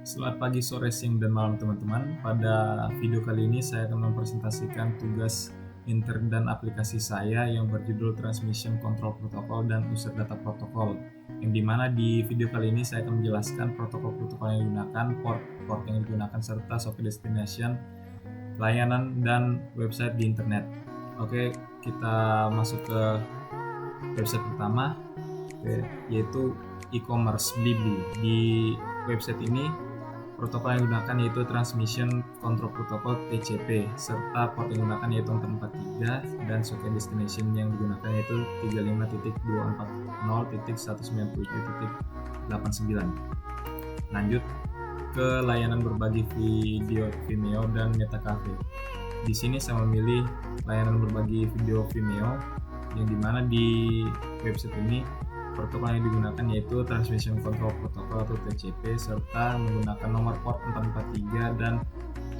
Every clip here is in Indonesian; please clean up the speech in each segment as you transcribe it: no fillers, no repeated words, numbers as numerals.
Selamat pagi, sore, siang, dan malam teman-teman. Pada video kali ini saya akan mempresentasikan tugas intern dan aplikasi saya yang berjudul Transmission Control Protocol dan User Data Protocol. Yang dimana di video kali ini saya akan menjelaskan protokol-protokol yang digunakan, port yang digunakan, serta socket destination, layanan, dan website di internet. Oke, kita masuk ke website pertama, yaitu e-commerce Blibli. Di website ini protokol yang digunakan yaitu Transmission Control Protocol TCP, serta port yang digunakan yaitu 443 dan socket destination yang digunakan yaitu 35.240.197.89. Lanjut ke layanan berbagi video Vimeo dan Metacafe. Di sini saya memilih layanan berbagi video Vimeo, yang dimana di website ini protokol yang digunakan yaitu Transmission Control Protocol atau TCP, serta menggunakan nomor port 443 dan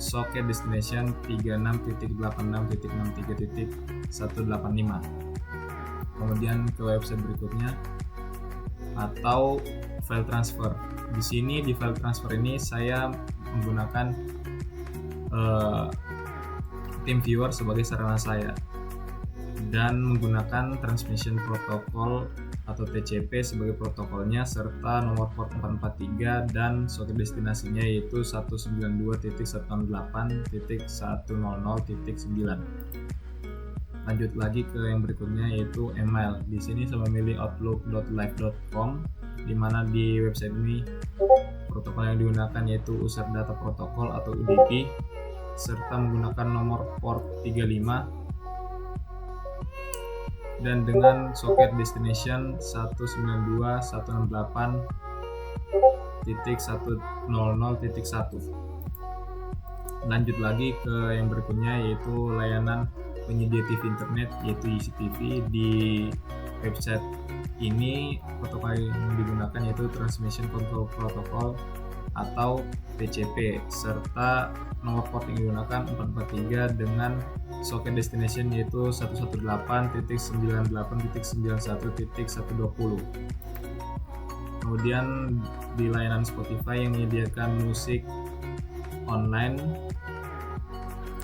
socket destination 36.86.63.185. Kemudian ke website berikutnya atau file transfer. Di sini di file transfer ini saya menggunakan TeamViewer sebagai sarana saya dan menggunakan Transmission Protocol atau TCP sebagai protokolnya, serta nomor port 443 dan socket destinasinya yaitu 192.168.100.9. Lanjut lagi ke yang berikutnya yaitu email. Di sini saya memilih outlook.live.com, di mana di website ini protokol yang digunakan yaitu User Data Protocol atau UDP, serta menggunakan nomor port 35 dan dengan socket destination 192.168.100.1. Lanjut lagi ke yang berikutnya yaitu layanan penyedia TV internet yaitu UCTV. Di website ini protokol yang digunakan yaitu Transmission Control Protocol atau TCP, serta nomor port yang digunakan 443 dengan socket destination yaitu 118.98.91.120. Kemudian di layanan Spotify yang menyediakan musik online,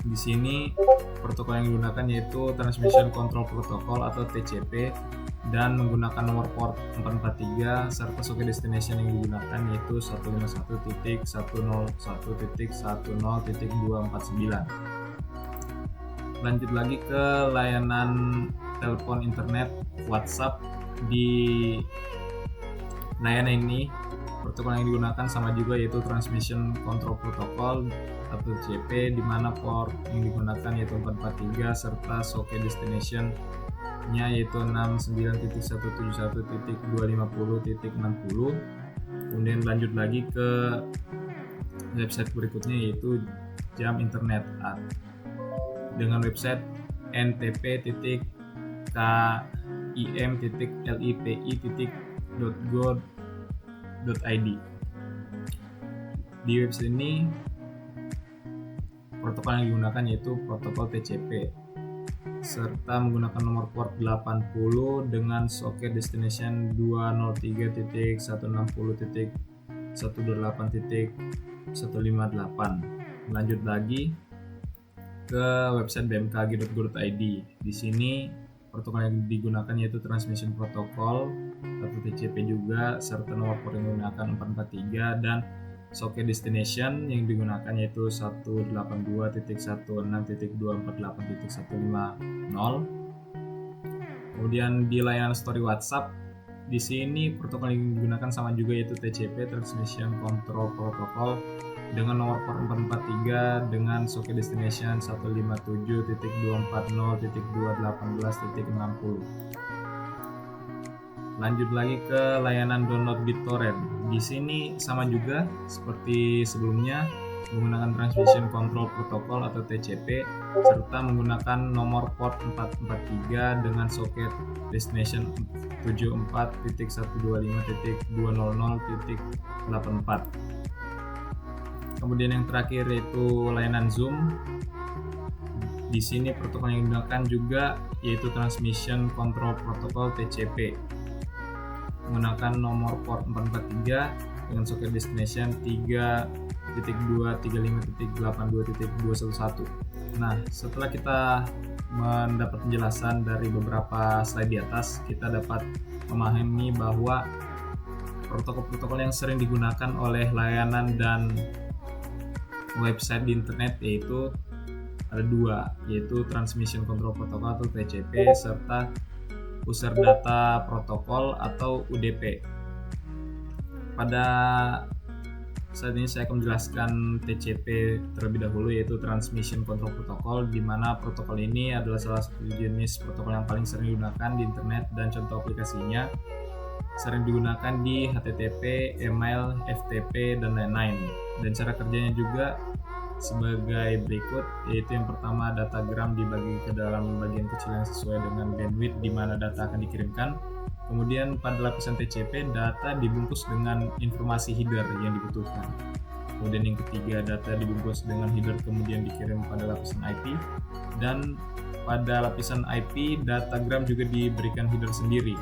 di sini protokol yang digunakan yaitu Transmission Control Protocol atau TCP dan menggunakan nomor port 443 serta socket destination yang digunakan yaitu 151.101.10.249. Lanjut lagi ke layanan telepon internet WhatsApp. Di layanan ini protokol yang digunakan sama juga yaitu Transmission Control Protocol atau TCP, di mana port yang digunakan yaitu 443 serta socket destination nya yaitu 69.171.250.60. Kemudian lanjut lagi ke website berikutnya yaitu jam internet dengan website ntp.kim.lipi.go.id. Di website ini protokol yang digunakan yaitu protokol TCP, serta menggunakan nomor port 80 dengan socket destination 203.160.128.158. Lanjut lagi ke website bmkg.go.id. Di sini protokol yang digunakan yaitu Transmission Protocol atau TCP juga, serta nomor port yang digunakan 443 dan socket destination yang digunakan yaitu 182.168.248.150. Kemudian di layanan story WhatsApp, di sini protokol yang digunakan sama juga yaitu TCP, Transmission Control Protocol, dengan nomor port 443 dengan socket destination 157.240.218.60. Lanjut lagi ke layanan download BitTorrent. Di sini sama juga seperti sebelumnya, menggunakan Transmission Control Protocol atau TCP, serta menggunakan nomor port 443 dengan socket destination 74.125.200.84. Kemudian yang terakhir yaitu layanan Zoom. Di sini protokol yang digunakan juga yaitu Transmission Control Protocol TCP, menggunakan nomor port 443 dengan soket destination 3.2.35.82.211. Nah, setelah kita mendapat penjelasan dari beberapa slide di atas, kita dapat memahami bahwa protokol-protokol yang sering digunakan oleh layanan dan website di internet yaitu ada dua, yaitu Transmission Control Protocol atau TCP serta User Data Protocol atau UDP. Pada saat ini saya akan menjelaskan TCP terlebih dahulu, yaitu Transmission Control Protocol, di mana protokol ini adalah salah satu jenis protokol yang paling sering digunakan di internet dan contoh aplikasinya sering digunakan di HTTP, email, FTP, dan lain-lain. Dan cara kerjanya juga sebagai berikut, yaitu yang pertama, datagram dibagi ke dalam bagian kecil yang sesuai dengan bandwidth di mana data akan dikirimkan. Kemudian pada lapisan TCP, data dibungkus dengan informasi header yang dibutuhkan. Kemudian yang ketiga, data dibungkus dengan header kemudian dikirim pada lapisan IP. Dan pada lapisan IP, datagram juga diberikan header sendiri.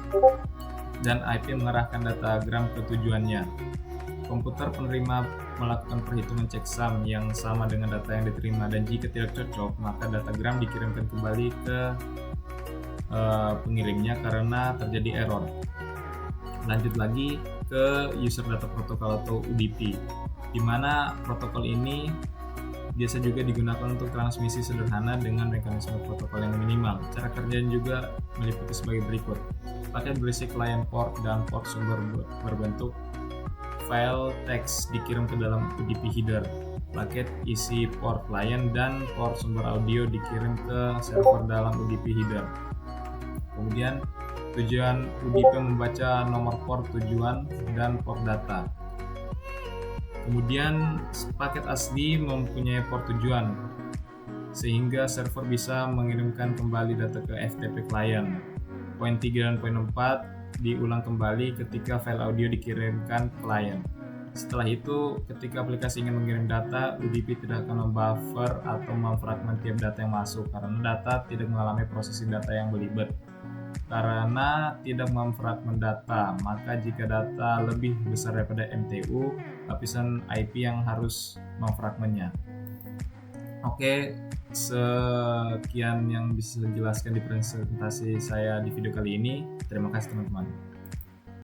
Dan IP mengarahkan datagram ke tujuannya. Komputer penerima melakukan perhitungan checksum yang sama dengan data yang diterima, dan jika tidak cocok, maka datagram dikirimkan kembali ke pengirimnya karena terjadi error. Lanjut lagi ke User Data Protocol atau UDP, di mana protokol ini biasa juga digunakan untuk transmisi sederhana dengan mekanisme protokol yang minimal. Cara kerjanya juga meliputi sebagai berikut. Paket berisi client port dan port sumber berbentuk file teks dikirim ke dalam UDP header. Paket isi port client dan port sumber audio dikirim ke server dalam UDP header. Kemudian tujuan UDP membaca nomor port tujuan dan port data. Kemudian paket asli mempunyai port tujuan sehingga server bisa mengirimkan kembali data ke FTP client. Poin 3 dan poin 4 diulang kembali ketika file audio dikirimkan ke klien. Setelah itu, ketika aplikasi ingin mengirim data, UDP tidak akan membuffer atau memfragment tiap data yang masuk karena data tidak mengalami prosesing data yang belibet. Karena tidak memfragment data, maka jika data lebih besar daripada MTU, lapisan IP yang harus memfragmentnya. Oke, sekian yang bisa saya jelaskan di presentasi saya di video kali ini. Terima kasih teman-teman.